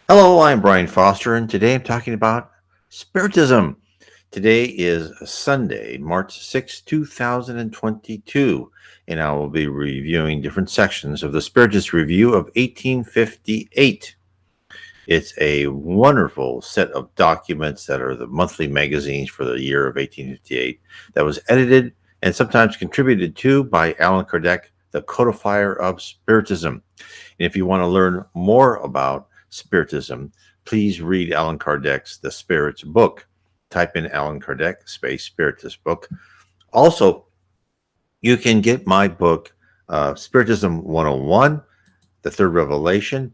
Hello, I'm Brian Foster, and today I'm talking about Spiritism. Today is Sunday, March 6, 2022, and I will be reviewing different sections of the Spiritist Review of 1858. It's a wonderful set of documents that are the monthly magazines for the year of 1858 that was edited and sometimes contributed to by Allan Kardec, the codifier of Spiritism. And if you want to learn more about Spiritism, please read Allan Kardec's The Spirit's Book. Type in Allan Kardec, space Spiritist book. Also, you can get my book, Spiritism 101, The Third Revelation,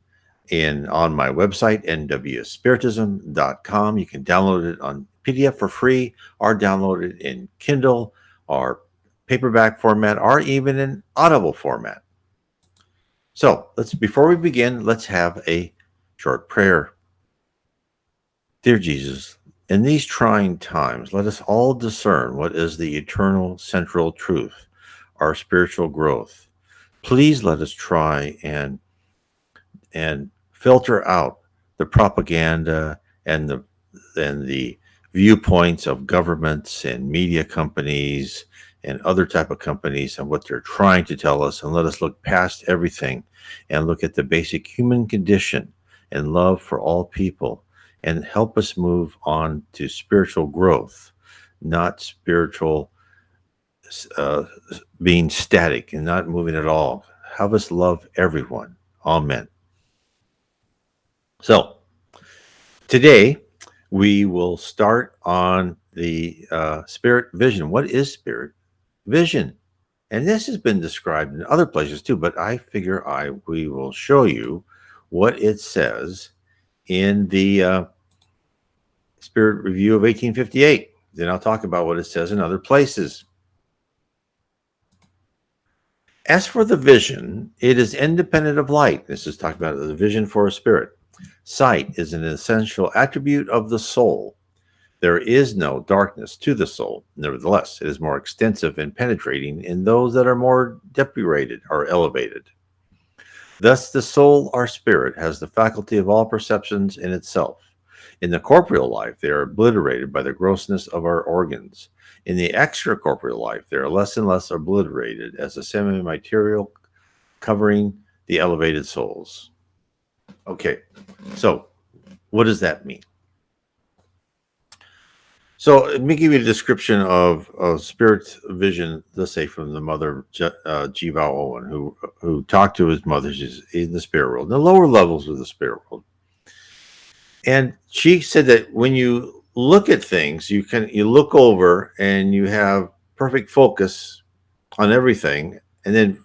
on my website, nwspiritism.com. You can download it on PDF for free or download it in Kindle or paperback format or even in Audible format. So before we begin, let's have a short prayer. Dear Jesus, in these trying times, let us all discern what is the eternal central truth, our spiritual growth. Please let us try and filter out the propaganda and the viewpoints of governments and media companies and other type of companies and what they're trying to tell us, and let us look past everything and look at the basic human condition and love for all people, and help us move on to spiritual growth, not spiritual being static and not moving at all. Have us love everyone. Amen. So today we will start on the spirit vision. What is spirit vision? And this has been described in other places too, but I figure we will show you what it says in the Spirit Review of 1858. Then I'll talk about what it says in other places. As for the vision, it is independent of light. This is talking about the vision for a spirit. Sight is an essential attribute of the soul. There is no darkness to the soul. Nevertheless, it is more extensive and penetrating in those that are more depurated or elevated. Thus, the soul or spirit has the faculty of all perceptions in itself. In the corporeal life, they are obliterated by the grossness of our organs. In the extracorporeal life, they are less and less obliterated as a semi-material covering the elevated souls. Okay, so what does that mean? So let me give you a description of spirit vision, let's say from the mother, G. Val Owen, who talked to his mother in the spirit world, the lower levels of the spirit world. And she said that when you look at things, you look over and you have perfect focus on everything. And then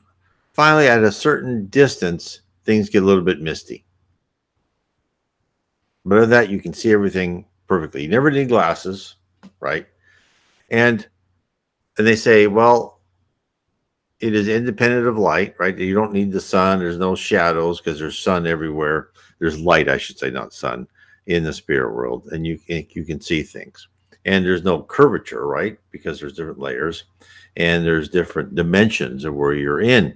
finally, at a certain distance, things get a little bit misty. But other than that, you can see everything perfectly. You never need glasses, right? And they say, well, it is independent of light, right? You don't need the sun. There's no shadows because there's sun everywhere. There's light, I should say, not sun, in the spirit world, and you can see things. And there's no curvature, right? Because there's different layers, and there's different dimensions of where you're in.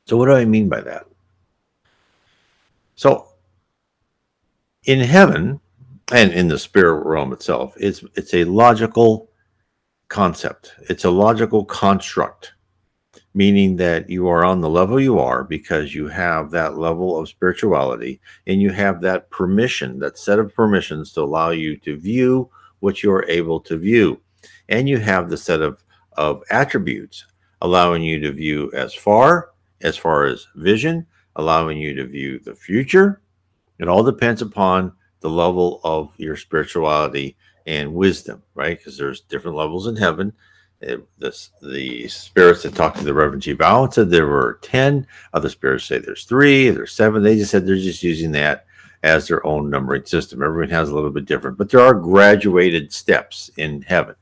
So what do I mean by that? So in heaven and in the spirit realm itself, it's a logical concept. It's a logical construct, meaning that you are on the level you are because you have that level of spirituality and you have that permission, that set of permissions to allow you to view what you're able to view. And you have the set of attributes allowing you to view as far as vision, allowing you to view the future. It all depends upon the level of your spirituality and wisdom, right? Because there's different levels in heaven. The spirits that talked to the Reverend G. Val said there were 10. Other spirits say there's 3, there's 7. They just said they're just using that as their own numbering system. Everyone has a little bit different, but there are graduated steps in heaven.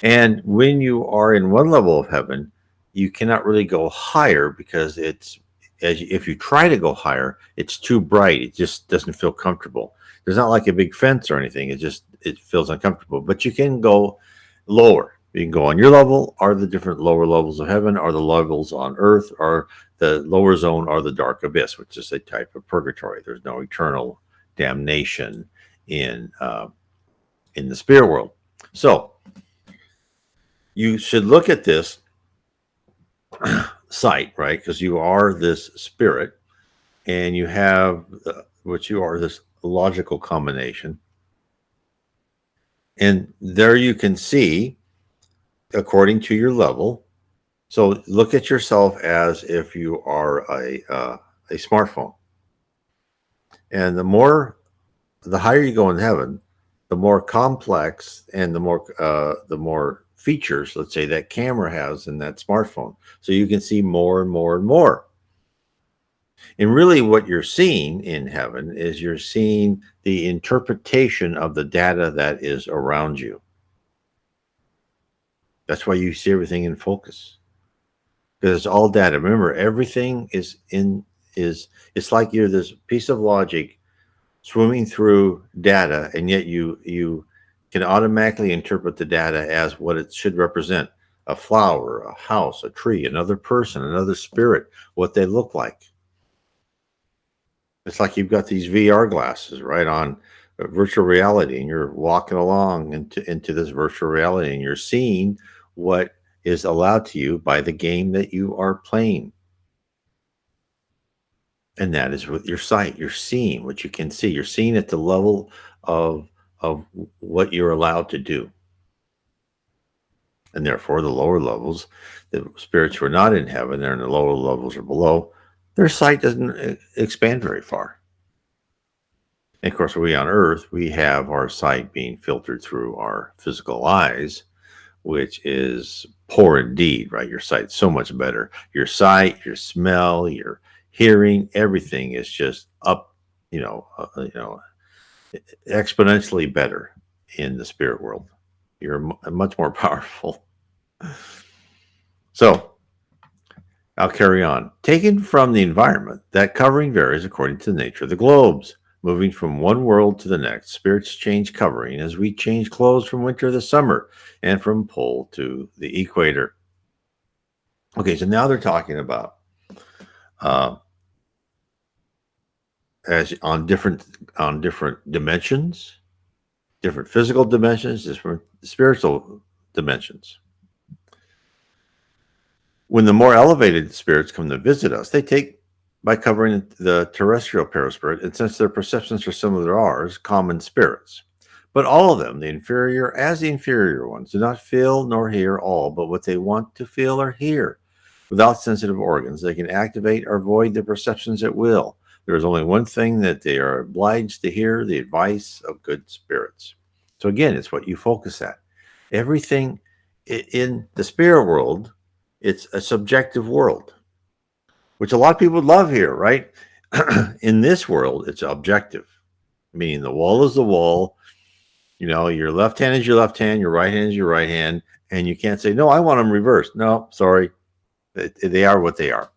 And when you are in one level of heaven, you cannot really go higher because if you try to go higher, it's too bright. It just doesn't feel comfortable. There's not like a big fence or anything. It feels uncomfortable, but you can go lower. You can go on your level, are the different lower levels of heaven, are the levels on earth, are the lower zone, are the dark abyss, which is a type of purgatory. There's no eternal damnation in the spirit world. So you should look at this site, right? Because you are this spirit, and you have what you are, this logical combination. And there you can see, according to your level. So look at yourself as if you are a smartphone. And the higher you go in heaven, the more complex and the more features, let's say, that camera has in that smartphone. So you can see more and more and more. And really what you're seeing in heaven is you're seeing the interpretation of the data that is around you. That's why you see everything in focus. Because it's all data. Remember, everything is it's like you're this piece of logic swimming through data, and yet you can automatically interpret the data as what it should represent: a flower, a house, a tree, another person, another spirit, what they look like. It's like you've got these VR glasses, right, on virtual reality, and you're walking along into this virtual reality, and you're seeing what is allowed to you by the game that you are playing. And that is with your sight. You're seeing what you can see. You're seeing at the level of what you're allowed to do. And therefore, the lower levels, the spirits who are not in heaven, they're in the lower levels or below, their sight doesn't expand very far. And of course, we on Earth, we have our sight being filtered through our physical eyes, which is poor indeed, right? Your sight's so much better. Your sight, your smell, your hearing, everything is just up, exponentially better in the spirit world. You're much more powerful. So I'll carry on. Taken from the environment, that covering varies according to the nature of the globes. Moving from one world to the next, spirits change covering as we change clothes from winter to summer and from pole to the equator. Okay, so now they're talking about as on different dimensions, different physical dimensions, different spiritual dimensions. When the more elevated spirits come to visit us, they take by covering the terrestrial perispirit, and since their perceptions are similar to ours, common spirits. But all of them, the inferior as the inferior ones, do not feel nor hear all but what they want to feel or hear. Without sensitive organs, they can activate or void their perceptions at will. There is only one thing that they are obliged to hear: the advice of good spirits. So again, it's what you focus at. Everything in the spirit world, it's a subjective world, which a lot of people would love here, right? In this world, it's objective, meaning the wall is the wall. Your left hand is your left hand, your right hand is your right hand, and you can't say, no, I want them reversed. No, sorry. They are what they are.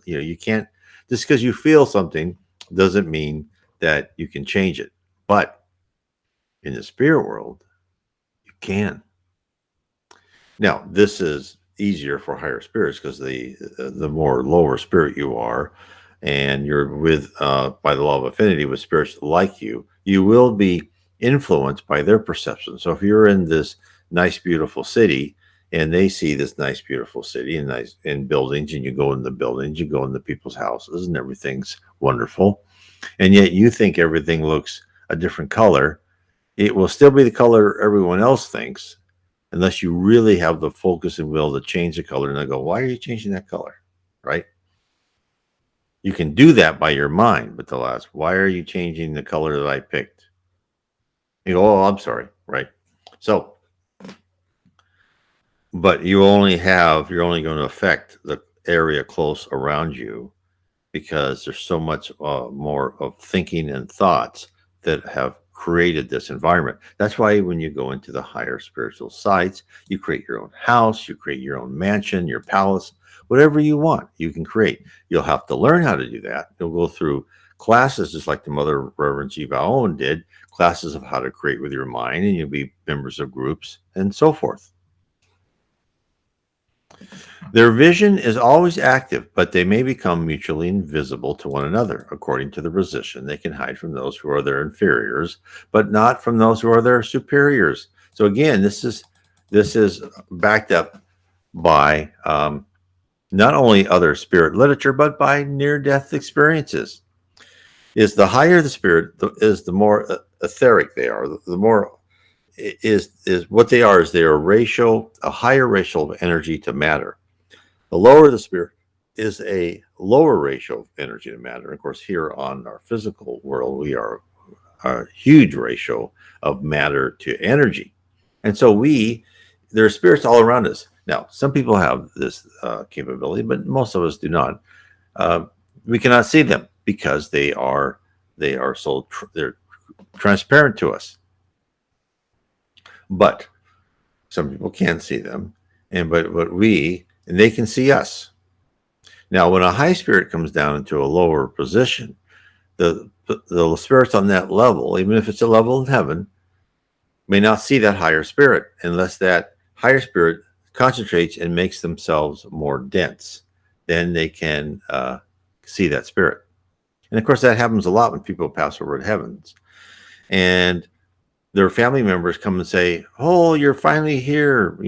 You can't, just because you feel something doesn't mean that you can change it. But in the spirit world, you can. Now, this is easier for higher spirits because the more lower spirit you are, and you're with by the law of affinity with spirits like you will be influenced by their perception. So if you're in this nice beautiful city and they see this nice beautiful city and nice in buildings, and you go in the buildings, you go into people's houses, and everything's wonderful, and yet you think everything looks a different color, it will still be the color everyone else thinks, unless you really have the focus and will to change the color. And they go, why are you changing that color? Right? You can do that by your mind, but they'll ask, why are you changing the color that I picked? You go, oh, I'm sorry. Right? So, but you're only going to affect the area close around you because there's so much more of thinking and thoughts that have created this environment. That's why when you go into the higher spiritual sites, you create your own house, you create your own mansion, your palace, whatever you want, you can create. You'll have to learn how to do that. You'll go through classes, just like the Mother Reverend Jiva Owen did, classes of how to create with your mind, and you'll be members of groups and so forth. Their vision is always active, but they may become mutually invisible to one another. According to the position, they can hide from those who are their inferiors, but not from those who are their superiors. So again, this is backed up by not only other spirit literature, but by near-death experiences. Is the higher the spirit, is the more etheric they are. The more is what they are. Is they are a higher ratio of energy to matter. The lower the spirit is a lower ratio of energy to matter. Of course, here on our physical world, we are a huge ratio of matter to energy. And so there are spirits all around us. Now, some people have this capability, but most of us do not. We cannot see them because they're transparent to us. But some people can see them, and they can see us. Now, when a high spirit comes down into a lower position, the spirits on that level, even if it's a level in heaven, may not see that higher spirit unless that higher spirit concentrates and makes themselves more dense. Then they can see that spirit. And of course, that happens a lot when people pass over to heavens. And their family members come and say, "Oh, you're finally here.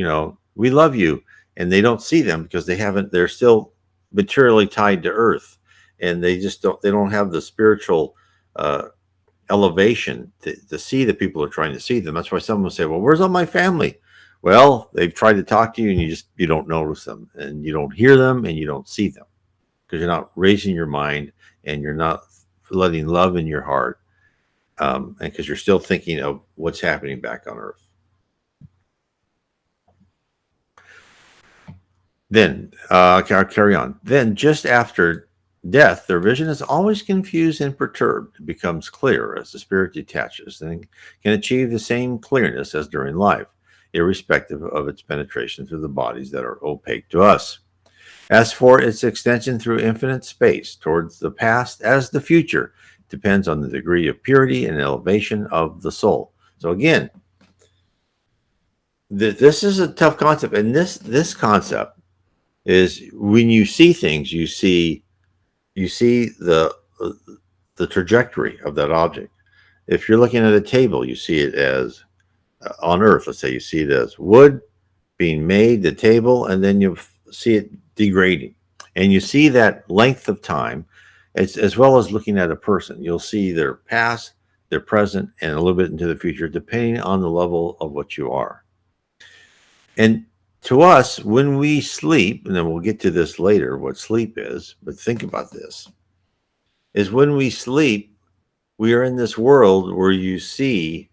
We love you." And they don't see them because they're still materially tied to earth. And they don't have the spiritual elevation to see the people are trying to see them. That's why someone will say, "Well, where's all my family?" Well, they've tried to talk to you and you don't notice them, and you don't hear them, and you don't see them because you're not raising your mind and you're not letting love in your heart. And because you're still thinking of what's happening back on earth. Then, I'll carry on. Then, just after death, their vision is always confused and perturbed. It becomes clear as the spirit detaches and can achieve the same clearness as during life, irrespective of its penetration through the bodies that are opaque to us. As for its extension through infinite space towards the past as the future, depends on the degree of purity and elevation of the soul. So again, this is a tough concept, and this concept is when you see things, you see the trajectory of that object. If you're looking at a table, you see it as on Earth. Let's say you see it as wood being made, the table, and then you see it degrading, and you see that length of time. As well as looking at a person, you'll see their past, their present, and a little bit into the future, depending on the level of what you are. And to us, when we sleep, and then we'll get to this later, what sleep is, but think about this, is when we sleep, we are in this world where you see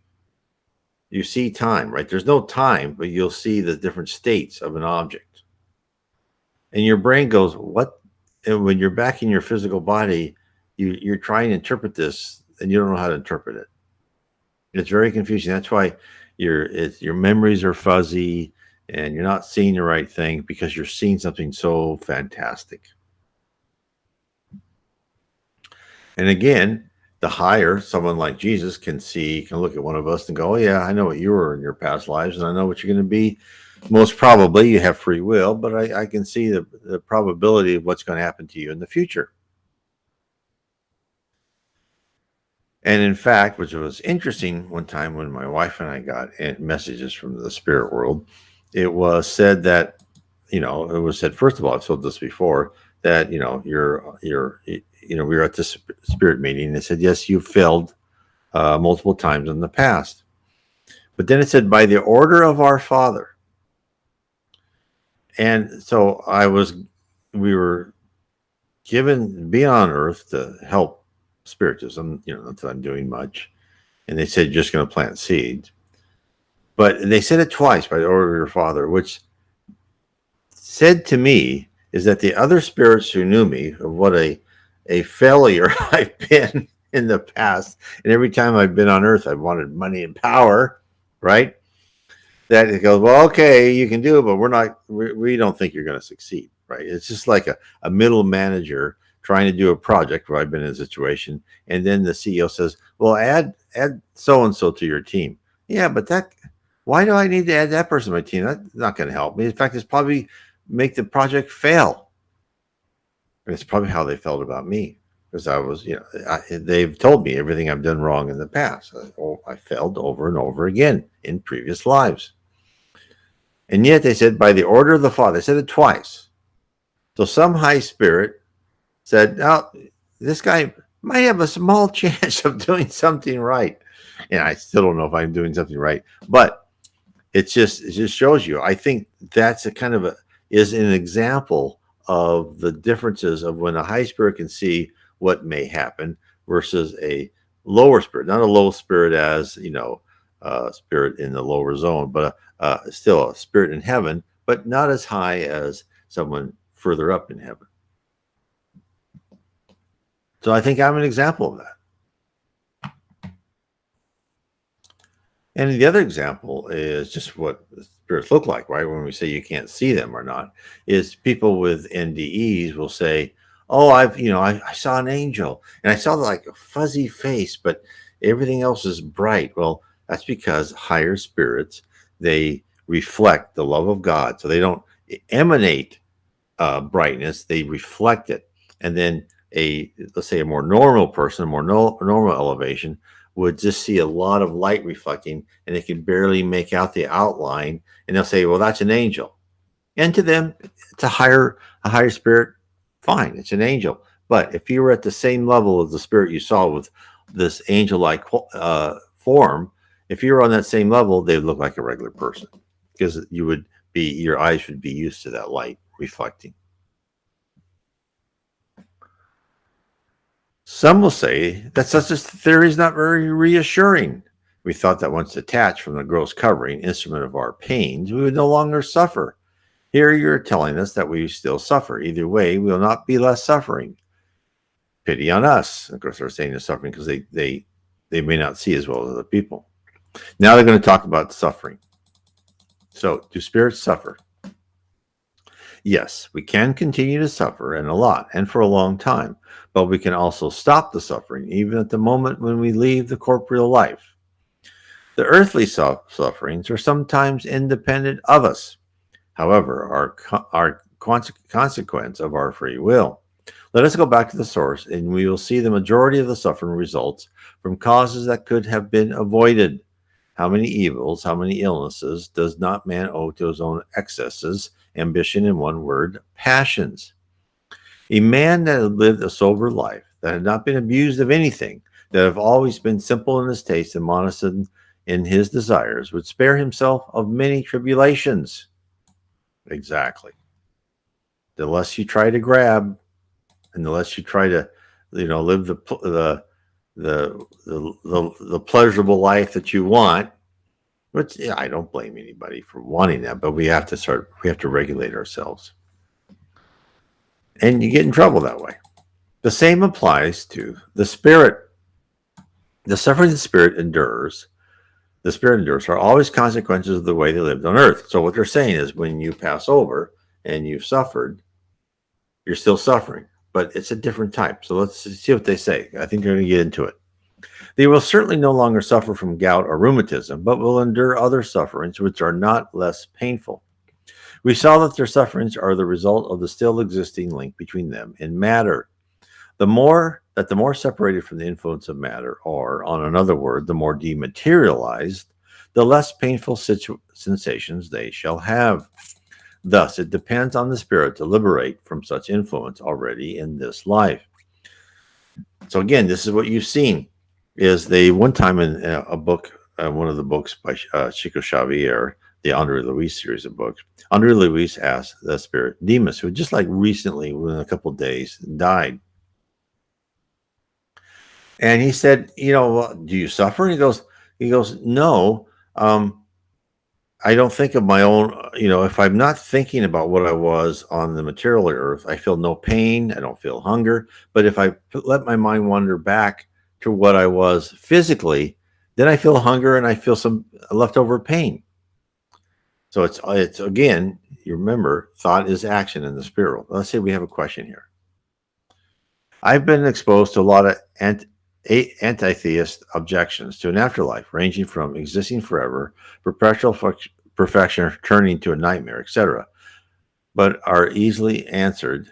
time, right? There's no time, but you'll see the different states of an object. And your brain goes, what? And when you're back in your physical body, you're trying to interpret this, and you don't know how to interpret it. It's very confusing. That's why your memories are fuzzy, and you're not seeing the right thing because you're seeing something so fantastic. And again, the higher someone like Jesus can look at one of us and go, "Oh yeah, I know what you were in your past lives, and I know what you're going to be. Most probably you have free will, but I can see the probability of what's going to happen to you in the future." And in fact, which was interesting, one time when my wife and I got messages from the spirit world, it was said that, first of all, I've told this before, that, we were at this spirit meeting, and it said, yes, you failed multiple times in the past. But then it said, by the order of our Father. And so we were given to be on earth to help Spiritism, not that I'm doing much. And they said, you're just going to plant seeds. But they said it twice, by the order of your Father, which said to me is that the other spirits who knew me, of what a failure I've been in the past, and every time I've been on earth, I've wanted money and power, right? That it goes, well, okay, you can do it, but we don't think you're going to succeed, right? It's just like a middle manager trying to do a project where I've been in a situation, and then the CEO says, well, add so-and-so to your team. Yeah, but why do I need to add that person to my team? That's not going to help me. In fact, it's probably make the project fail. And it's probably how they felt about me, because I was, they've told me everything I've done wrong in the past. I failed over and over again in previous lives. And yet they said, by the order of the Father, they said it twice. So some high spirit said, now, this guy might have a small chance of doing something right. And I still don't know if I'm doing something right, but it just shows you. I think that's is an example of the differences of when a high spirit can see what may happen versus a lower spirit. Not a low spirit as, spirit in the lower zone, but still a spirit in heaven, but not as high as someone further up in heaven. So I think I'm an example of that. And the other example is just what spirits look like, right? When we say you can't see them or not, is people with NDEs will say, oh, I saw an angel and I saw like a fuzzy face, but everything else is bright. Well, that's because higher spirits, they reflect the love of God. So they don't emanate brightness, they reflect it. And then let's say a more normal person, a more normal elevation would just see a lot of light reflecting and they can barely make out the outline. And they'll say, well, that's an angel. And to them, it's a higher spirit. Fine, it's an angel. But if you were at the same level of the spirit you saw with this angel-like form, if you were on that same level, they would look like a regular person, because your eyes would be used to that light reflecting. Some will say that such a theory is not very reassuring. We thought that once detached from the gross covering, instrument of our pains, we would no longer suffer. Here you're telling us that we still suffer. Either way, we will not be less suffering. Pity on us. Of course, they're saying they're suffering because they may not see as well as other people. Now they're going to talk about suffering. So, do spirits suffer? Yes, we can continue to suffer, and a lot, and for a long time, but we can also stop the suffering, even at the moment when we leave the corporeal life. The earthly sufferings are sometimes independent of us, however, are consequence of our free will. Let us go back to the source, and we will see the majority of the suffering results from causes that could have been avoided. How many evils, how many illnesses does not man owe to his own excesses, ambition, in one word, passions? A man that had lived a sober life, that had not been abused of anything, that had always been simple in his taste and modest in his desires, would spare himself of many tribulations. Exactly. The less you try to grab, and the less you try to, live the pleasurable life that you want. Which I don't blame anybody for wanting that, but we have to regulate ourselves. And you get in trouble that way. The same applies to the spirit. The suffering the spirit endures are always consequences of the way they lived on earth. So what they're saying is, when you pass over and you've suffered, you're still suffering, but it's a different type. So let's see what they say. I think they're going to get into it. They will certainly no longer suffer from gout or rheumatism, but will endure other sufferings which are not less painful. We saw that their sufferings are the result of the still existing link between them and matter. The more separated from the influence of matter, or, on another word, the more dematerialized, the less painful sensations they shall have. Thus, it depends on the spirit to liberate from such influence already in this life. So again, this is what you've seen. Is they one time in a book, one of the books by Chico Xavier, the Andre Luis series of books, Andre Luis asked the spirit Demas, who just like recently, within a couple of days, died. And he said, do you suffer? And he goes, no, I don't think of my own, if I'm not thinking about what I was on the material earth, I feel no pain, I don't feel hunger. But if I let my mind wander back to what I was physically, then I feel hunger and I feel some leftover pain. So it's again, you remember, thought is action in the spirit. Let's say we have a question here. I've been exposed to a lot of anti-theist objections to an afterlife, ranging from existing forever, perpetual perfection turning to a nightmare, etc. but are easily answered.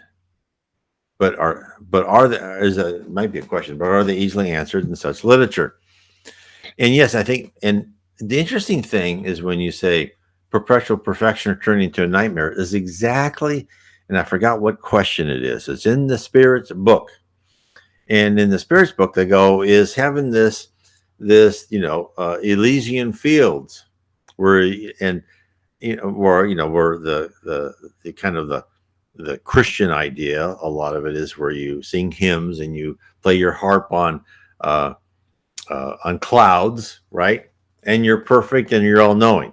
But are there is a might be a question, but are they easily answered in such literature? And yes, I think, and the interesting thing is when you say perpetual perfection turning into a nightmare is exactly, and I forgot what question it is. It's in the Spirit's book. And in the Spirit's book, they go, is having this Elysian fields where, and where the kind of the Christian idea, a lot of it is where you sing hymns and you play your harp uh, on clouds, right? And you're perfect and you're all knowing.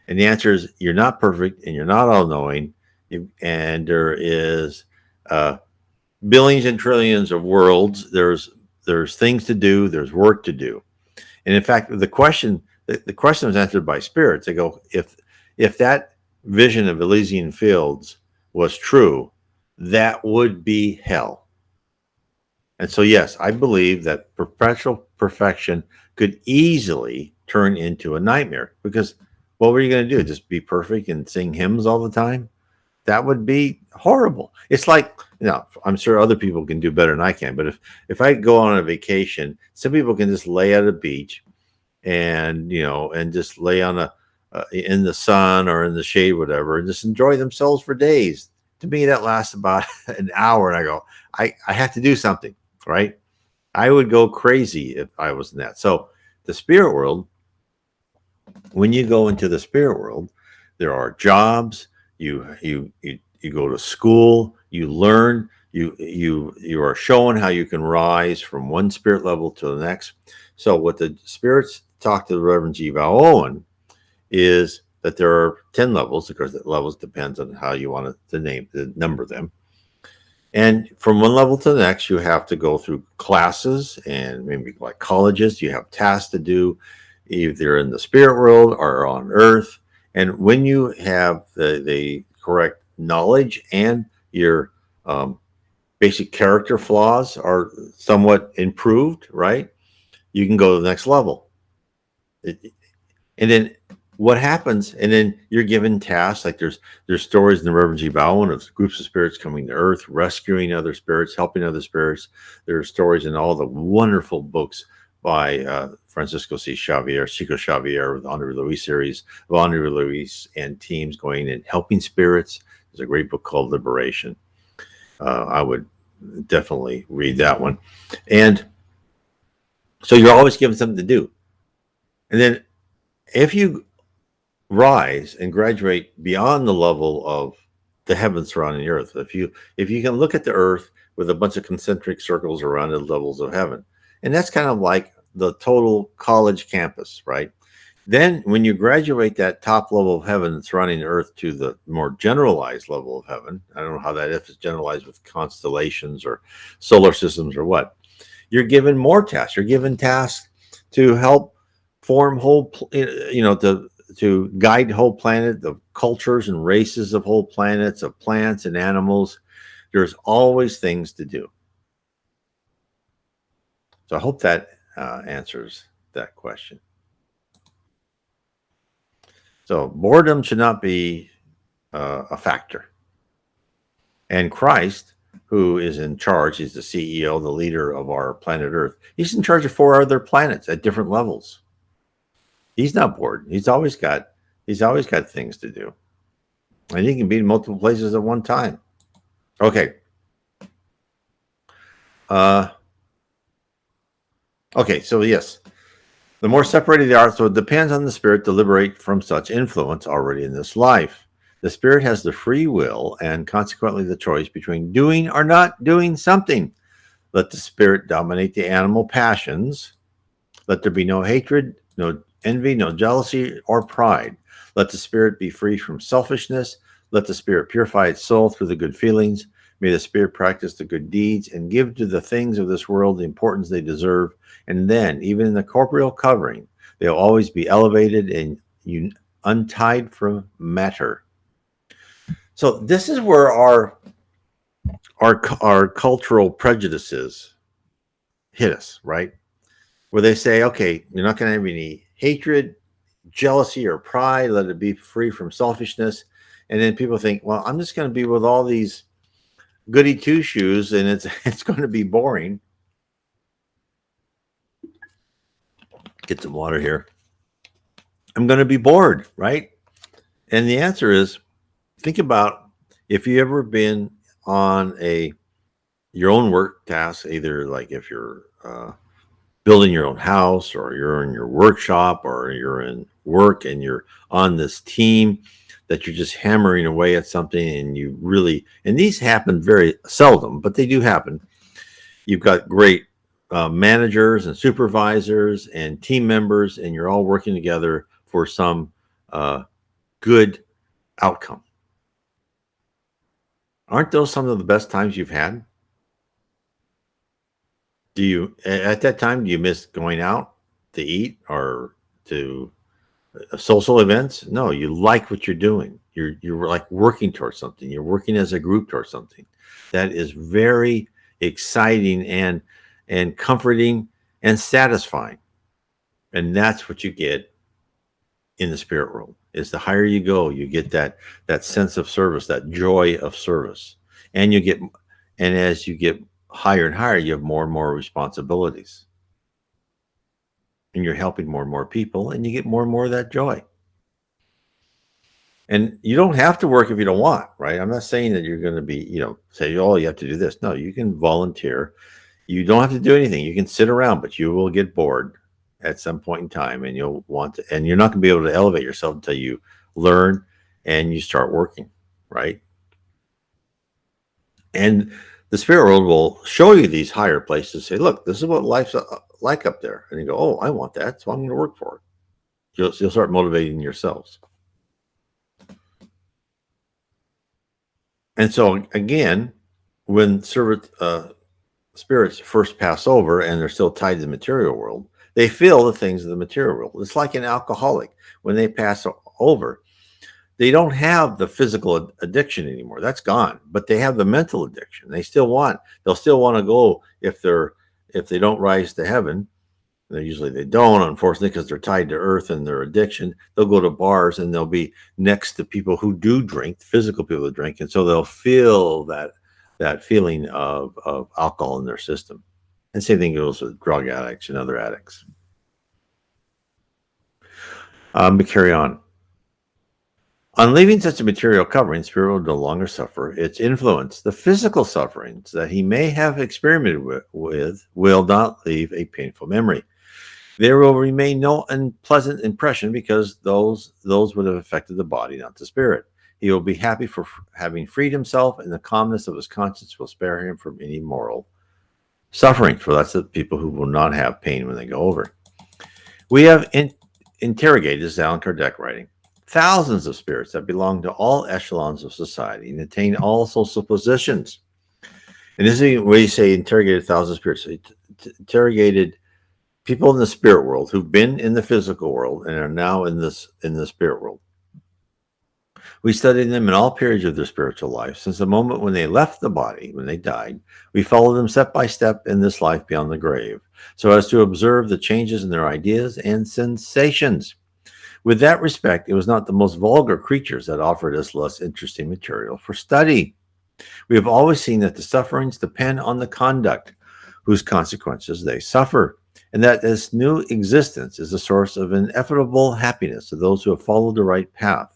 And the answer is you're not perfect and you're not all knowing. And there is billions and trillions of worlds. There's things to do. There's work to do. And in fact, the question was answered by spirits. They go, if that vision of Elysian fields was true, that would be hell. And so, yes, I believe that perpetual perfection could easily turn into a nightmare because what were you going to do? Just be perfect and sing hymns all the time? That would be horrible. It's like, I'm sure other people can do better than I can, but if I go on a vacation, some people can just lay at a beach and just lay on in the sun or in the shade, whatever, and just enjoy themselves for days. To me, that lasts about an hour, and I go, I have to do something, right? I would go crazy if I was in that. So the spirit world, when you go into the spirit world, there are jobs. You go to school. You learn. You are shown how you can rise from one spirit level to the next. So what the spirits talk to the Reverend G. Val Owen is that there are 10 levels. Of course, the levels depends on how you want to number them. And from one level to the next, you have to go through classes and maybe like colleges. You have tasks to do either in the spirit world or on earth. And when you have the correct knowledge and your basic character flaws are somewhat improved, right? You can go to the next level. And then what happens? And then you're given tasks. Like there's stories in the Reverend G. Bowen of groups of spirits coming to Earth, rescuing other spirits, helping other spirits. There are stories in all the wonderful books by Francisco C. Xavier, Chico Xavier, with the Andre Luis series of Andre Luis and teams going and helping spirits. There's a great book called Liberation. I would definitely read that one. And so you're always given something to do. And then if you rise and graduate beyond the level of the heavens surrounding the earth, if you can look at the earth with a bunch of concentric circles around the levels of heaven, and that's kind of like the total college campus, right? Then when you graduate that top level of heaven surrounding the earth to the more generalized level of heaven, I don't know how that if it's generalized with constellations or solar systems or what, you're given more tasks. You're given tasks to help form whole, to guide whole planet, the cultures and races of whole planets, of plants and animals. There's always things to do. So I hope that answers that question. So boredom should not be a factor. And Christ, who is in charge, he's the CEO, the leader of our planet Earth. He's in charge of 4 other planets at different levels. He's not bored. He's always got things to do. And he can be in multiple places at one time. Okay. Okay, so yes. The more separated they are, so it depends on the spirit to liberate from such influence already in this life. The spirit has the free will and consequently the choice between doing or not doing something. Let the spirit dominate the animal passions. Let there be no hatred, no envy, no jealousy or pride. Let the spirit be free from selfishness. Let the spirit purify its soul through the good feelings. May the spirit practice the good deeds and give to the things of this world the importance they deserve. And then, even in the corporeal covering, they'll always be elevated and untied from matter. So this is where our cultural prejudices hit us, right? Where they say, okay, you're not going to have any hatred, jealousy, or pride. Let it be free from selfishness. And then people think, well, I'm just going to be with all these goody two shoes, and it's going to be boring. Get some water here. I'm going to be bored, right? And the answer is, think about if you ever been on your own work task, either like if you're building your own house, or you're in your workshop, or you're in work and you're on this team that you're just hammering away at something, and you really, and these happen very seldom, but they do happen. You've got great managers and supervisors and team members, and you're all working together for some good outcome. Aren't those some of the best times you've had? Do you, at that time, do you miss going out to eat or to social events? No, you like what you're doing. You're like working towards something. You're working as a group towards something. That is very exciting and comforting and satisfying. And that's what you get in the spirit world. Is the higher you go, you get that sense of service, that joy of service. And as you get higher and higher, you have more and more responsibilities. And you're helping more and more people, and you get more and more of that joy. And you don't have to work if you don't want, right? I'm not saying that you're going to be, say, oh, you have to do this. No, you can volunteer. You don't have to do anything. You can sit around, but you will get bored at some point in time, and you'll want to, and you're not going to be able to elevate yourself until you learn and you start working, right? And the spirit world will show you these higher places. Say, look, this is what life's like up there. And you go, oh, I want that, so I'm going to work for it. You'll start motivating yourselves. And so, again, when spirits first pass over and they're still tied to the material world, they feel the things of the material world. It's like an alcoholic. When they pass over, they don't have the physical addiction anymore. That's gone. But they have the mental addiction. They'll still want to go if they don't rise to heaven. Usually they don't, unfortunately, because they're tied to earth and their addiction. They'll go to bars and they'll be next to people who do drink, physical people who drink. And so they'll feel that feeling of alcohol in their system. And same thing goes with drug addicts and other addicts. But carry on. On leaving such a material covering, spirit will no longer suffer its influence. The physical sufferings that he may have experimented with will not leave a painful memory. There will remain no unpleasant impression because those would have affected the body, not the spirit. He will be happy for having freed himself, and the calmness of his conscience will spare him from any moral suffering. For that's the people who will not have pain when they go over. We have interrogated, this is Allan Kardec writing, thousands of spirits that belong to all echelons of society and attain all social positions. And this is where you say interrogated thousands of spirits. Interrogated people in the spirit world who've been in the physical world and are now in the spirit world. We studied them in all periods of their spiritual life, since the moment when they left the body, when they died. We followed them step by step in this life beyond the grave, so as to observe the changes in their ideas and sensations. With that respect, it was not the most vulgar creatures that offered us less interesting material for study. We have always seen that the sufferings depend on the conduct whose consequences they suffer, and that this new existence is a source of ineffable happiness to those who have followed the right path.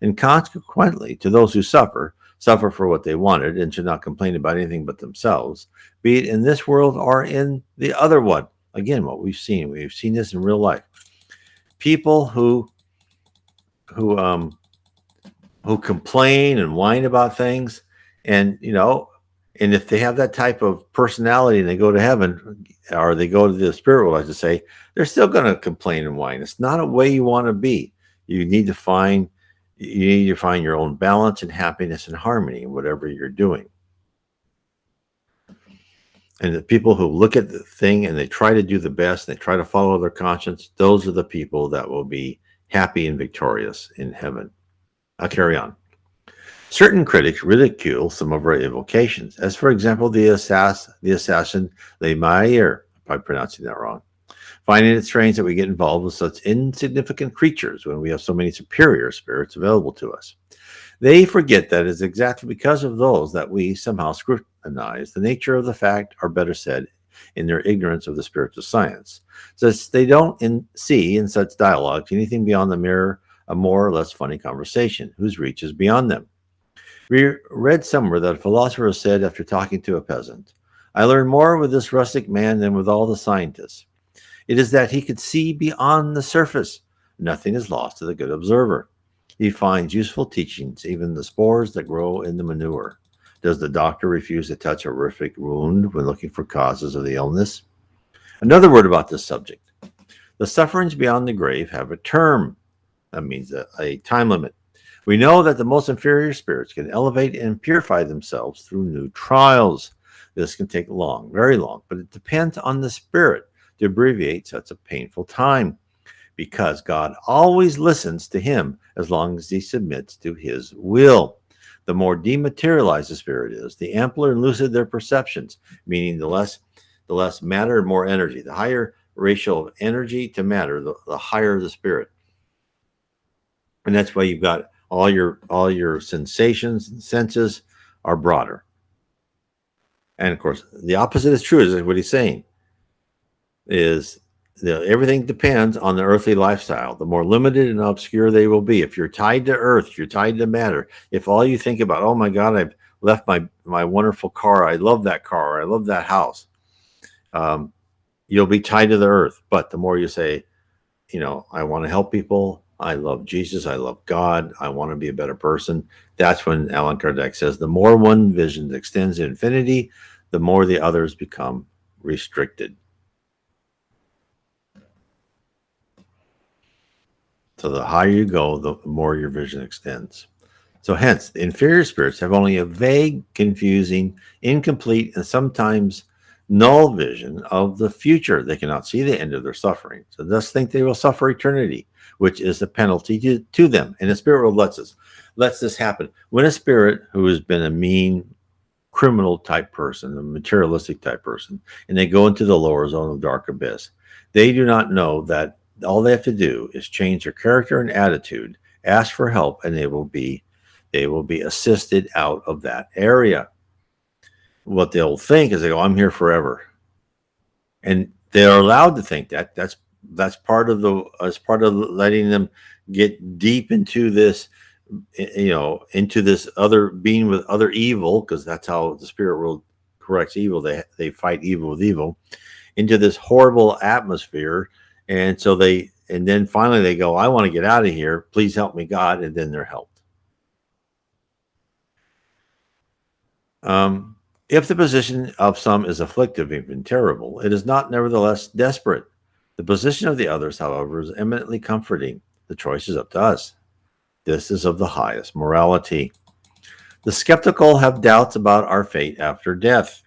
And consequently, to those who suffer for what they wanted and should not complain about anything but themselves, be it in this world or in the other one. Again, what we've seen this in real life. People who complain and whine about things, and and if they have that type of personality and they go to heaven, or they go to the spirit world, I should say, they're still going to complain and whine. It's not a way you want to be. You need to find your own balance and happiness and harmony in whatever you're doing. And the people who look at the thing and they try to do the best, and they try to follow their conscience, those are the people that will be happy and victorious in heaven. I'll carry on. Certain critics ridicule some of our evocations, as for example, the assassin Le Maire, if I'm pronouncing that wrong, finding it strange that we get involved with such insignificant creatures when we have so many superior spirits available to us. They forget that it's exactly because of those that we somehow scrutinize the nature of the fact, or better said, in their ignorance of the spiritual science. Since they don't see in such dialogue anything beyond the mere, a more or less funny conversation, whose reach is beyond them. We read somewhere that a philosopher said after talking to a peasant, I learned more with this rustic man than with all the scientists. It is that he could see beyond the surface. Nothing is lost to the good observer. He finds useful teachings, even the spores that grow in the manure. Does the doctor refuse to touch a horrific wound when looking for causes of the illness? Another word about this subject. The sufferings beyond the grave have a term. That means a time limit. We know that the most inferior spirits can elevate and purify themselves through new trials. This can take long, very long, but it depends on the spirit to abbreviate such a painful time, because God always listens to him as long as he submits to his will. The more dematerialized the spirit is, the ampler and lucid their perceptions, meaning the less matter and more energy. The higher ratio of energy to matter, the higher the spirit. And that's why you've got all your sensations and senses are broader. And of course, the opposite is true, is what he's saying. Is everything depends on the earthly lifestyle. The more limited and obscure they will be. If you're tied to earth, if you're tied to matter, if all you think about, oh my God, I've left my wonderful car, I love that car, I love that house, you'll be tied to the earth. But the more you say, I want to help people, I love Jesus, I love God, I want to be a better person, that's when Allan Kardec says the more one vision extends to infinity, the more the others become restricted. So the higher you go, the more your vision extends. So hence, the inferior spirits have only a vague, confusing, incomplete, and sometimes null vision of the future. They cannot see the end of their suffering, so thus think they will suffer eternity, which is the penalty to them. And the spirit world lets this happen. When a spirit who has been a mean, criminal type person, a materialistic type person, and they go into the lower zone of dark abyss, they do not know that all they have to do is change their character and attitude, ask for help, and they will be assisted out of that area. What they'll think is they go, I'm here forever. And they're allowed to think that. That's part of letting them get deep into this, into this other being with other evil, because that's how the spirit world corrects evil. They fight evil with evil, into this horrible atmosphere. And so then finally they go, I want to get out of here. Please help me, God. And then they're helped. If the position of some is afflictive, even terrible, it is not nevertheless desperate. The position of the others, however, is eminently comforting. The choice is up to us. This is of the highest morality. The skeptical have doubts about our fate after death.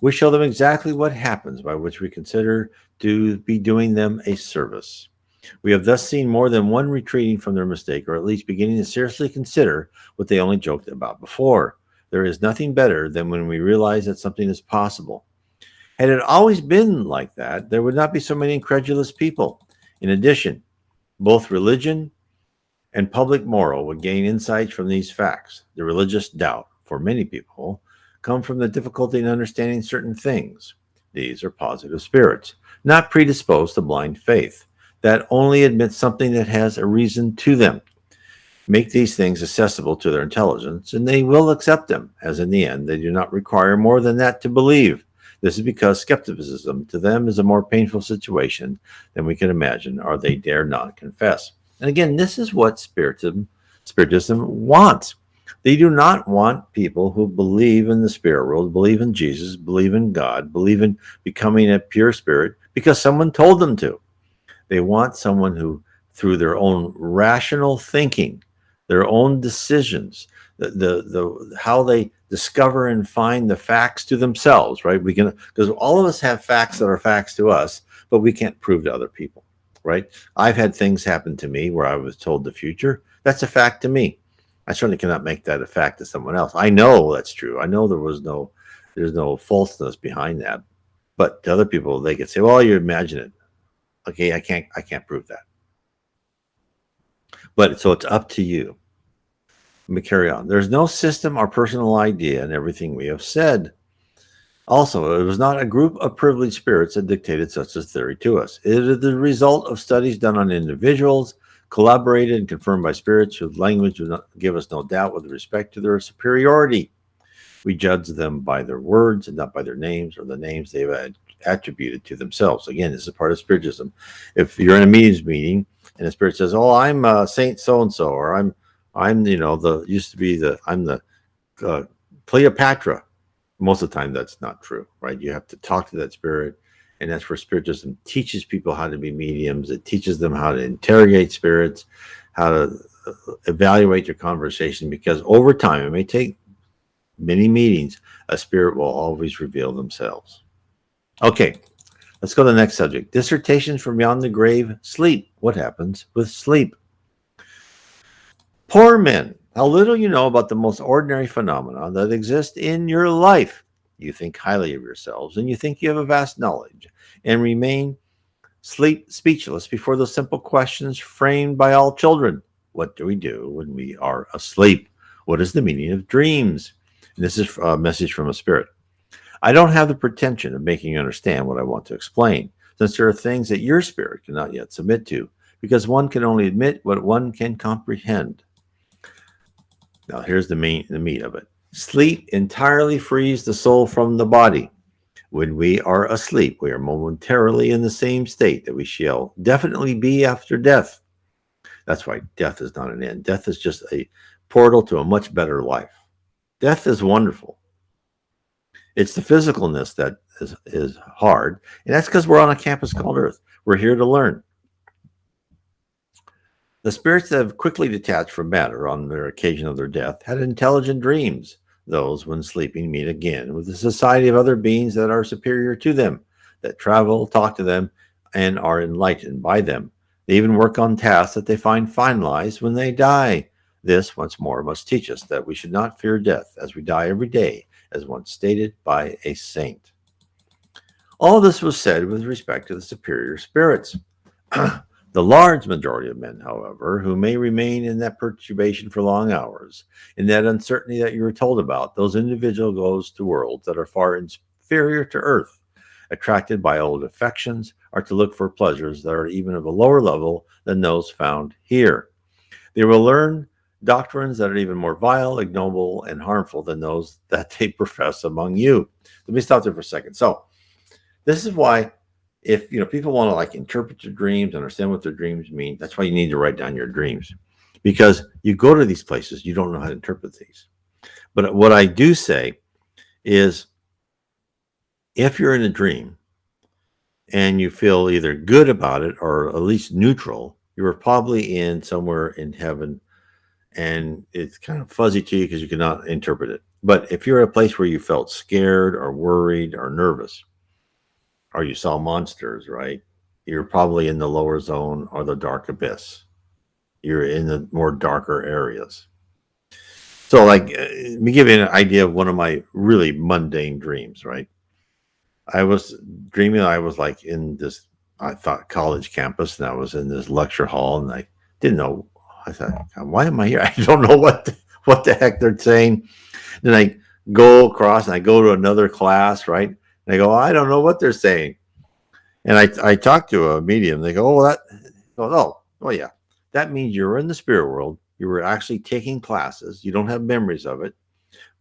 We show them exactly what happens, by which we consider to be doing them a service. We have thus seen more than one retreating from their mistake, or at least beginning to seriously consider what they only joked about before. There is nothing better than when we realize that something is possible. Had it always been like that, there would not be so many incredulous people. In addition, both religion and public moral would gain insights from these facts. The religious doubt, for many people, come from the difficulty in understanding certain things. These are positive spirits, not predisposed to blind faith, that only admit something that has a reason to them. Make these things accessible to their intelligence, and they will accept them, as in the end they do not require more than that to believe. This is because skepticism to them is a more painful situation than we can imagine, or they dare not confess. And again, this is what Spiritism wants. They do not want people who believe in the spirit world, believe in Jesus, believe in God, believe in becoming a pure spirit because someone told them to. They want someone who, through their own rational thinking, their own decisions, the how they discover and find the facts to themselves, right? Because all of us have facts that are facts to us, but we can't prove to other people, right? I've had things happen to me where I was told the future. That's a fact to me. I certainly cannot make that a fact to someone else. I know that's true. I know there's no falseness behind that. But to other people, they could say, well, you imagine it. Okay, I can't prove that. But so it's up to you. me carry on. There's no system or personal idea in everything we have said. Also, it was not a group of privileged spirits that dictated such a theory to us. It is the result of studies done on individuals, collaborated and confirmed by spirits whose language would not give us no doubt with respect to their superiority. We judge them by their words and not by their names or the names they've attributed to themselves. Again, this is part of Spiritism. If you're in a meeting and the spirit says, "Oh, I'm Saint so and so," or I'm I'm the Cleopatra. Most of the time, that's not true, right? You have to talk to that spirit, and that's where Spiritism teaches people how to be mediums. It teaches them how to interrogate spirits, how to evaluate your conversation, because over time, it may take many meetings, a spirit will always reveal themselves. Okay, let's go to the next subject. Dissertations from beyond the grave, sleep. What happens with sleep? Poor men, how little you know about the most ordinary phenomena that exist in your life. You think highly of yourselves, and you think you have a vast knowledge, and remain speechless before the simple questions framed by all children. What do we do when we are asleep? What is the meaning of dreams? And this is a message from a spirit. I don't have the pretension of making you understand what I want to explain, since there are things that your spirit cannot yet submit to, because one can only admit what one can comprehend. Now, here's the meat of it. Sleep entirely frees the soul from the body. When we are asleep, we are momentarily in the same state that we shall definitely be after death. That's why death is not an end. Death is just a portal to a much better life. Death is wonderful. It's the physicalness that is hard, and that's because we're on a campus called Earth. We're here to learn. The spirits that have quickly detached from matter on the occasion of their death had intelligent dreams. Those, when sleeping, meet again with a society of other beings that are superior to them, that travel, talk to them, and are enlightened by them. They even work on tasks that they find finalized when they die. This, once more, must teach us that we should not fear death, as we die every day, as once stated by a saint. All this was said with respect to the superior spirits. The large majority of men, however, who may remain in that perturbation for long hours, in that uncertainty that you were told about, those individuals goes to worlds that are far inferior to earth, attracted by old affections, are to look for pleasures that are even of a lower level than those found here. They will learn doctrines that are even more vile, ignoble, and harmful than those that they profess among you. Let me stop there for a second. So, this is why, if people want to interpret their dreams, understand what their dreams mean, that's why you need to write down your dreams, because you go to these places, you don't know how to interpret these. But what I do say is, if you're in a dream and you feel either good about it or at least neutral, you were probably in somewhere in heaven, and it's kind of fuzzy to you because you cannot interpret it. But if you're at a place where you felt scared or worried or nervous, or you saw monsters, right? You're probably in the lower zone or the dark abyss. You're in the more darker areas. So, let me give you an idea of one of my really mundane dreams, right? I was dreaming I was in this, I thought, college campus, and I was in this lecture hall, and I didn't know. I thought, why am I here? I don't know what the heck they're saying. Then I go across and I go to another class, right? And I go, I don't know what they're saying. And I talk to a medium. They go, oh yeah. That means you're in the spirit world. You were actually taking classes. You don't have memories of it,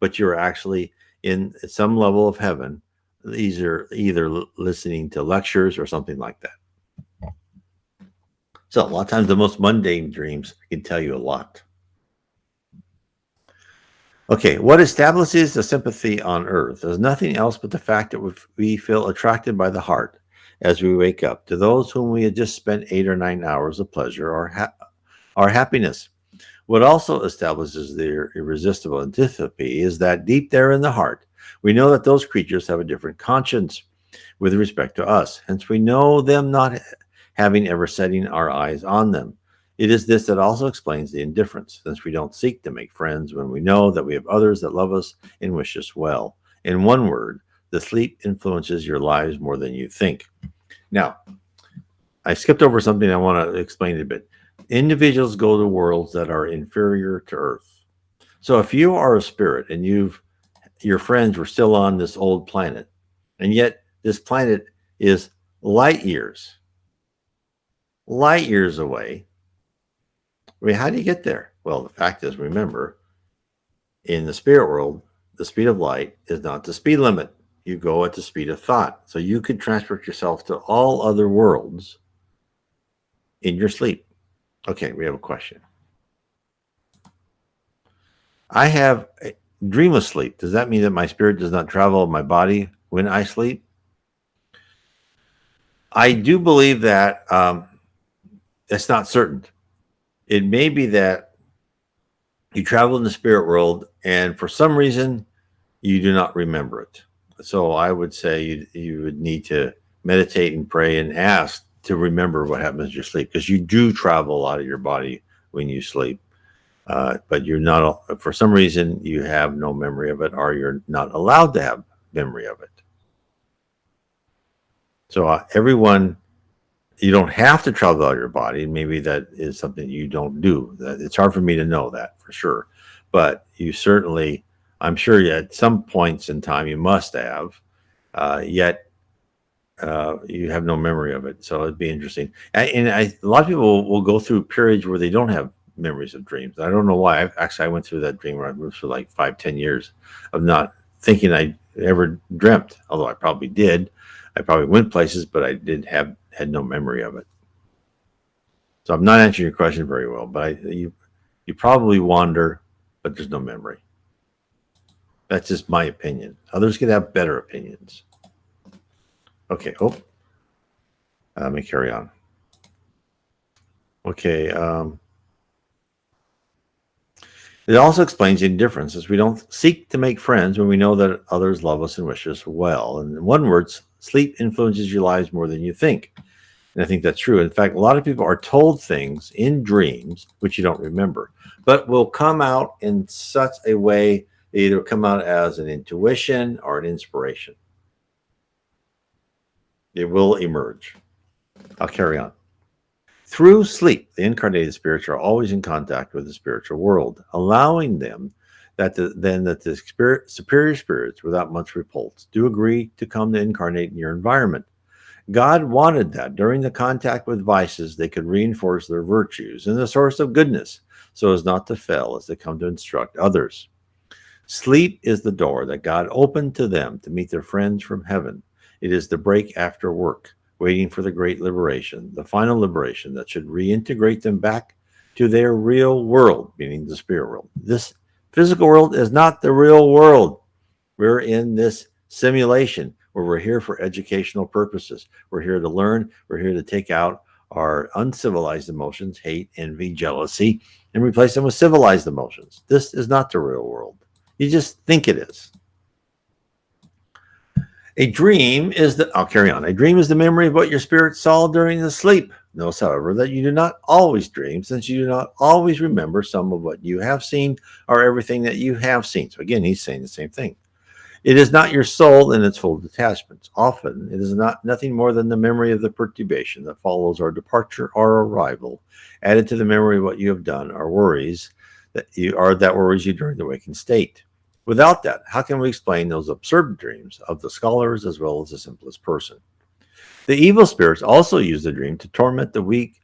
but you're actually in some level of heaven, either listening to lectures or something like that. So a lot of times the most mundane dreams can tell you a lot. Okay, what establishes the sympathy on earth is nothing else but the fact that we feel attracted by the heart as we wake up to those whom we had just spent 8 or 9 hours of pleasure or our happiness. What also establishes their irresistible antipathy is that deep there in the heart, we know that those creatures have a different conscience with respect to us. Hence, we know them not having ever setting our eyes on them. It is this that also explains the indifference, since we don't seek to make friends when we know that we have others that love us and wish us well. In one word, the sleep influences your lives more than you think. Now, I skipped over something I want to explain a bit. Individuals go to worlds that are inferior to Earth. So if you are a spirit and your friends were still on this old planet, and yet this planet is light years away. I mean, how do you get there? Well, the fact is, remember, in the spirit world, the speed of light is not the speed limit. You go at the speed of thought. So you could transport yourself to all other worlds in your sleep. Okay, we have a question. I have a dreamless sleep. Does that mean that my spirit does not travel my body when I sleep? I do believe that it's not certain. It may be that you travel in the spirit world and for some reason you do not remember it. So I would say you would need to meditate and pray and ask to remember what happens in your sleep, because you do travel out of your body when you sleep. But you're not, for some reason, you have no memory of it, or you're not allowed to have memory of it. So everyone, you don't have to travel out of your body. Maybe that is something you don't do. It's hard for me to know that for sure. But you certainly, I'm sure at some points in time you must have, yet you have no memory of it. So it'd be interesting. A lot of people will go through periods where they don't have memories of dreams. I don't know why. I went through that dream where I moved for like 5-10 years of not thinking I ever dreamt, although I probably did. I probably went places, but I had no memory of it. So I'm not answering your question very well, but you probably wander, but there's no memory. That's just my opinion. Others could have better opinions. Okay. Let me carry on. Okay. It also explains the indifference, as we don't seek to make friends when we know that others love us and wish us well. And in one word, sleep influences your lives more than you think. And I think that's true. In fact, a lot of people are told things in dreams which you don't remember, but will come out in such a way, they either come out as an intuition or an inspiration. It will emerge. I'll carry on. Through sleep, the incarnated spirits are always in contact with the spiritual world, allowing them that the superior spirits, without much repulse, do agree to come to incarnate in your environment. God wanted that during the contact with vices, they could reinforce their virtues and the source of goodness, so as not to fail as they come to instruct others. Sleep is the door that God opened to them to meet their friends from heaven. It is the break after work, waiting for the great liberation, the final liberation that should reintegrate them back to their real world, meaning the spirit world. This physical world is not the real world. We're in this simulation where we're here for educational purposes. We're here to learn. We're here to take out our uncivilized emotions, hate, envy, jealousy, and replace them with civilized emotions. This is not the real world. You just think it is. A dream is I'll carry on. A dream is the memory of what your spirit saw during the sleep. Notice, however, that you do not always dream, since you do not always remember some of what you have seen or everything that you have seen. So again, he's saying the same thing. It is not your soul in its full detachment. Often, it is nothing more than the memory of the perturbation that follows our departure or arrival, added to the memory of what you have done or worries that worries you during the waking state. Without that, how can we explain those absurd dreams of the scholars as well as the simplest person? The evil spirits also use the dream to torment the weak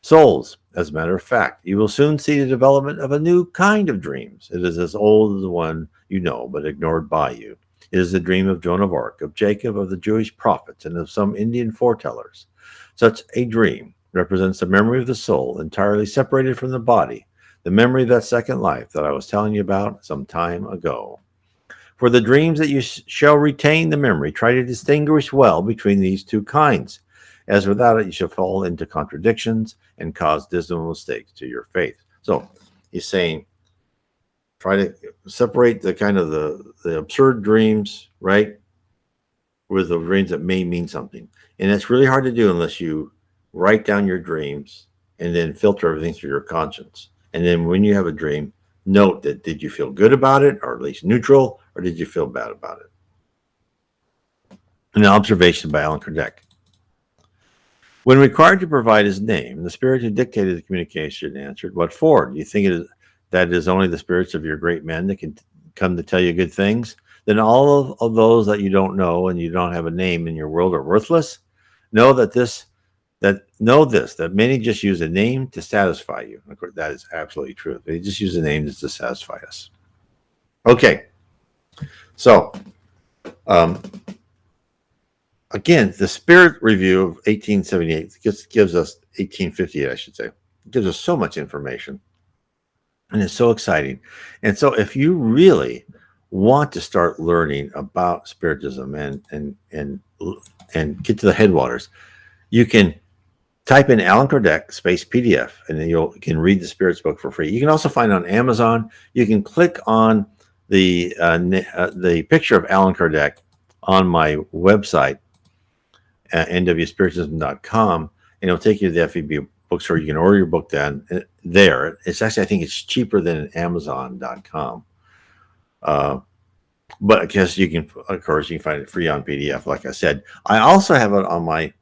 souls. As a matter of fact, you will soon see the development of a new kind of dreams. It is as old as the one you know, but ignored by you. It is the dream of Joan of Arc, of Jacob, of the Jewish prophets, and of some Indian foretellers. Such a dream represents the memory of the soul entirely separated from the body, the memory of that second life that I was telling you about some time ago. For the dreams that you shall retain the memory, try to distinguish well between these two kinds, as without it you shall fall into contradictions and cause dismal mistakes to your faith. So he's saying, try to separate the kind of the absurd dreams, right, with the dreams that may mean something. And it's really hard to do unless you write down your dreams and then filter everything through your conscience. And then when you have a dream, note that did you feel good about it, or at least neutral, or did you feel bad about it? An observation by Allan Kardec. When required to provide his name, the spirit who dictated the communication answered, "What for? Do you think it is that it is only the spirits of your great men that can come to tell you good things, then all of those that you don't know and you don't have a name in your world are worthless. Know that many just use a name to satisfy you. Of course, that is absolutely true. They just use a name just to satisfy us. Okay. So, again, the Spirit Review of 1878 gives us 1858, I should say, gives us so much information, and it's so exciting. And so, if you really want to start learning about Spiritism and get to the headwaters, you can type in Allan Kardec space PDF, and then you can read the Spirit's book for free. You can also find it on Amazon. You can click on the picture of Allan Kardec on my website, nwspiritism.com, and it'll take you to the FEB bookstore. You can order your book there. It's actually, I think it's cheaper than Amazon.com. But I guess you can find it free on PDF, like I said. I also have it on my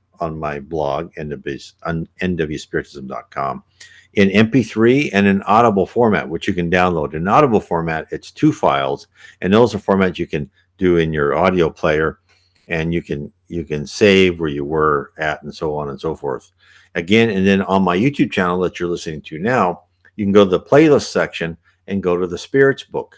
blog, nwspiritism.com, in MP3 and in Audible format, which you can download. In Audible format, it's 2 files, and those are formats you can do in your audio player, and you can save where you were at, and so on and so forth. Again, and then on my YouTube channel that you're listening to now, you can go to the playlist section and go to the Spirits book.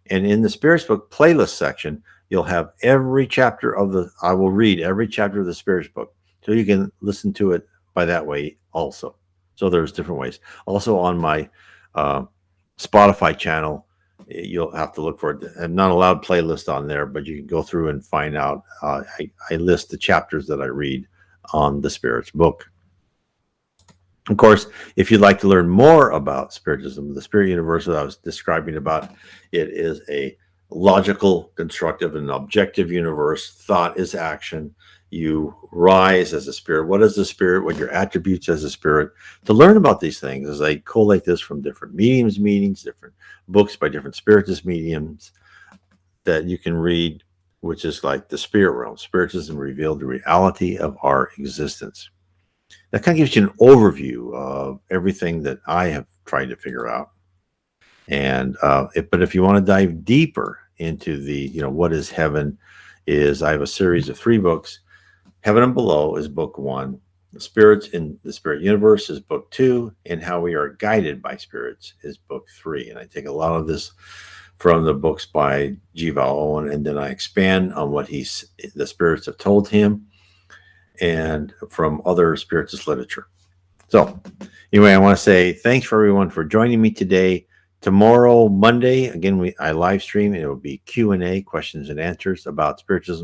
And in the Spirits book playlist section, you'll have every chapter I will read every chapter of the Spirits book. So you can listen to it by that way also. So there's different ways. Also on my Spotify channel, you'll have to look for it. I'm not allowed playlist on there, but you can go through and find out. I list the chapters that I read on the Spirits book. Of course, if you'd like to learn more about Spiritism, the spirit universe that I was describing about, it is a logical, constructive, and objective universe. Thought is action. You rise as a spirit. What is the spirit? What are your attributes as a spirit? To learn about these things, as I collate this from different meetings, different books by different Spiritist mediums that you can read, which is like the Spirit Realm. Spiritism revealed the reality of our existence. That kind of gives you an overview of everything that I have tried to figure out. And but if you want to dive deeper into the, what is heaven, I have a series of 3 books. Heaven and Below is book 1. The Spirits in the Spirit Universe is book 2. And How We Are Guided by Spirits is book 3. And I take a lot of this from the books by G. Val Owen, and then I expand on what the spirits have told him, and from other Spiritist literature. So anyway, I want to say thanks for everyone for joining me today. Tomorrow, Monday, again, I live stream, and it will be Q&A, questions and answers about Spiritism.